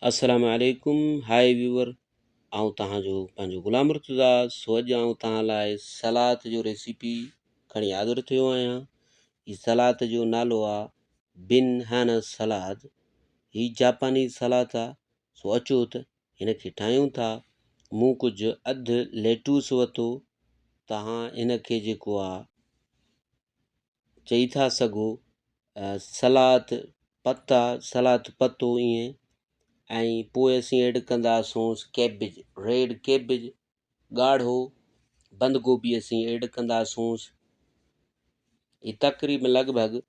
अस्सलाम वालेकुम। हाय व्यूअर, आऊं तव्हांजो पंहिंजो ग़ुलाम मुर्तज़ा। सो अॼु आऊं तव्हां लाइ सलाद जो रेसिपी खणी हाज़िर थियो आहियां। हीअ सलाद जो नालो आहे बिनहाना सलाद। हीअ जापानी सलाद आहे। सो अचो त हिन खे ठाहियूं था। मूं कुझु अधु लेटूस वरितो। तव्हां हिन खे जेको आहे चई था सघो सलाद पतो ईअं। ऐं पोइ असीं ऐड कंदासूं कैबेज, रेड कैबेज, ॻाढ़ो बंद गोभी असीं ऐड कंदासूं। हीअ तक़रीबन लॻभॻि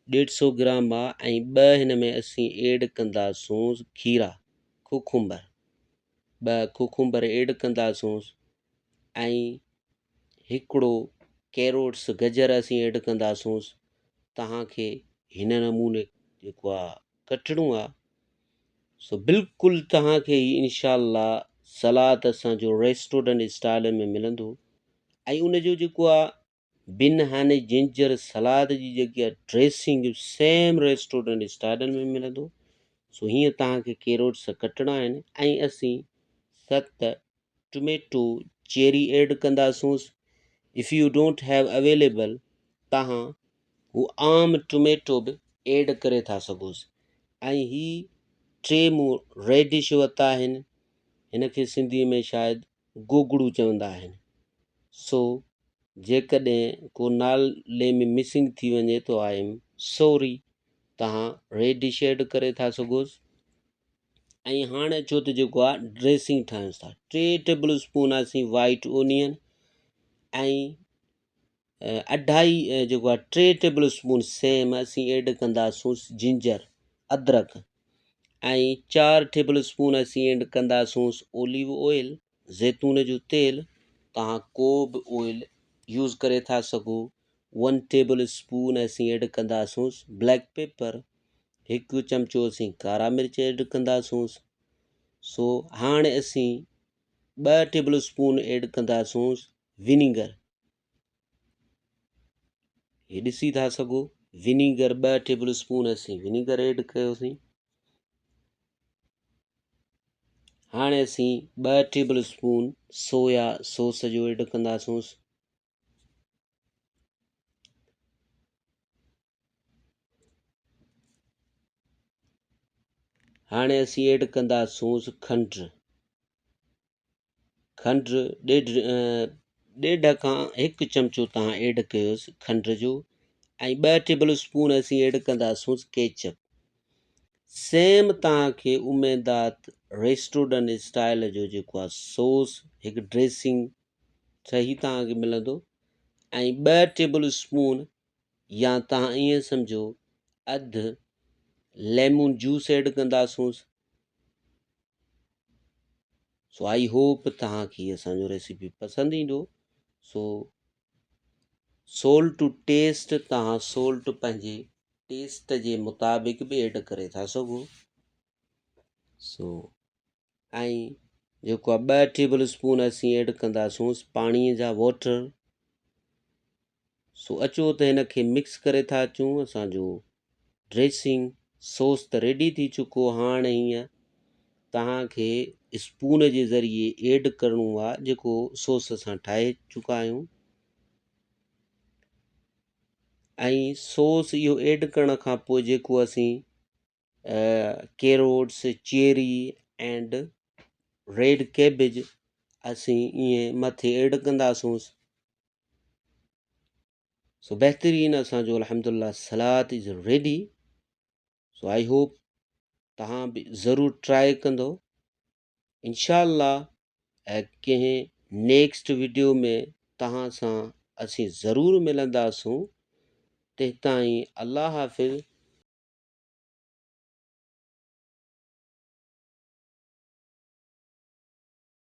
150 ग्राम आहे। ऐं 2 हिन में असीं ऐड कंदासूं खीरा, कुकुम्बर, 2 कुकुम्बर ऐड कंदासूं। ऐं हिकिड़ो कैरोट्स, गजर असीं ऐड कंदासूं। तव्हांखे हिन नमूने जेको आहे कटणो आहे। सो बिल्कुलु तव्हांखे इंशाअल्लाह सलाद असांजो रेस्टोरेंट स्टाइल में मिलंदो। ऐं उनजो जेको आहे बिनहाने जिंजर सलाद जी जेकी आहे ड्रेसिंग सेम रेस्टोरेंट स्टाइल में मिलंदो। सो हीअं तव्हांखे कैरोट्स कटणा आहिनि। ऐं असीं 7 टमेटो चेरी ऐड कंदासूं। If U don't have available तव्हां हू आम टमेटो बि ऐड करे था सघोसि। ऐं ही 3 मूं रेडिश वरिता आहिनि। हिन खे सिंधीअ में शायदि गोगड़ू चवंदा आहिनि। सो जेकॾहिं को नाले में मिसिंग थी वञे तो आई एम सॉरी। तव्हां रेडिश ऐड करे था सघोसि। ऐं हाणे अचो त जेको आहे ड्रेसिंग ठाहियूं था। 3 टेबल स्पून असीं वाइट ओनियन ऐं 2.5 जेको आहे 3 टेबल स्पून सेम असीं ऐड कंदासूं जिंजर, अदरक। ऐं 4 टेबल स्पून असीं ऐड कंदासूं ओलिव ऑयल, ज़ैतून जो तेल। तव्हां को बि ऑयल यूज़ करे था सघो। 1 टेबल स्पून असीं ऐड कंदासूं ब्लैक पेपर, 1 चमचो असीं कारा मिर्च ऐड कंदासूं। सो हाणे असीं 2 टेबल स्पून ऐड कंदासूं विनीगर। हे ॾिसी था सघो विनीगर 2 टेबल स्पून असीं विनीगर ऐड कयोसीं। हाणे असीं 2 टेबल स्पून सोया सॉस जो ऐड कंदासूं। हाणे असीं ऐड कंदासूं खंडु 1.5 खां 1 चमचो तव्हां ऐड कयोसि खंड जो। ऐं 2 टेबल स्पून असीं ऐड कंदासूं केचप। सेम तव्हांखे उमेदात रेस्टोरेंट स्टाइल जो जेको आहे सॉस, हिकु ड्रेसिंग सही तव्हांखे मिलंदो। ऐं 2 टेबल स्पून या तव्हां ईअं सम्झो अधु लेमन जूस ऐड कंदासूं। सो आई होप तव्हांखे असांजो रेसिपी पसंदि ईंदो। सो सोल्ट टू टेस्ट, तव्हां सोल्ट पंहिंजे टेस्ट जे मुताबिक़ बि ऐड करे था सघो। सो ऐं जेको आहे 2 टेबल स्पून असीं ऐड कंदासूं पाणीअ जा वाटर। सो अचो त हिन खे मिक्स करे था अचूं। असांजो ड्रेसिंग सॉस त रेडी थी चुको। हाणे हीअं तव्हांखे स्पून जे ज़रिए ऐड करिणो आहे जेको सॉस असां ठाहे चुका आहियूं। ऐं सॉस इहो ऐड करण खां पोइ जेको असीं carrots, cherry and red cabbage असीं ईअं मथे ऐड कंदासूं। सो बहितरीनु असांजो अल्हम्दुलिल्लाह salad is ready. So I hope तव्हां बि ज़रूरु ट्राए कंदो। इंशाअल्लाह कंहिं नेक्स्ट वीडियो में तव्हां सां असीं ज़रूरु मिलंदासूं। तेसिताईं अल्लाह हाफ़िज़।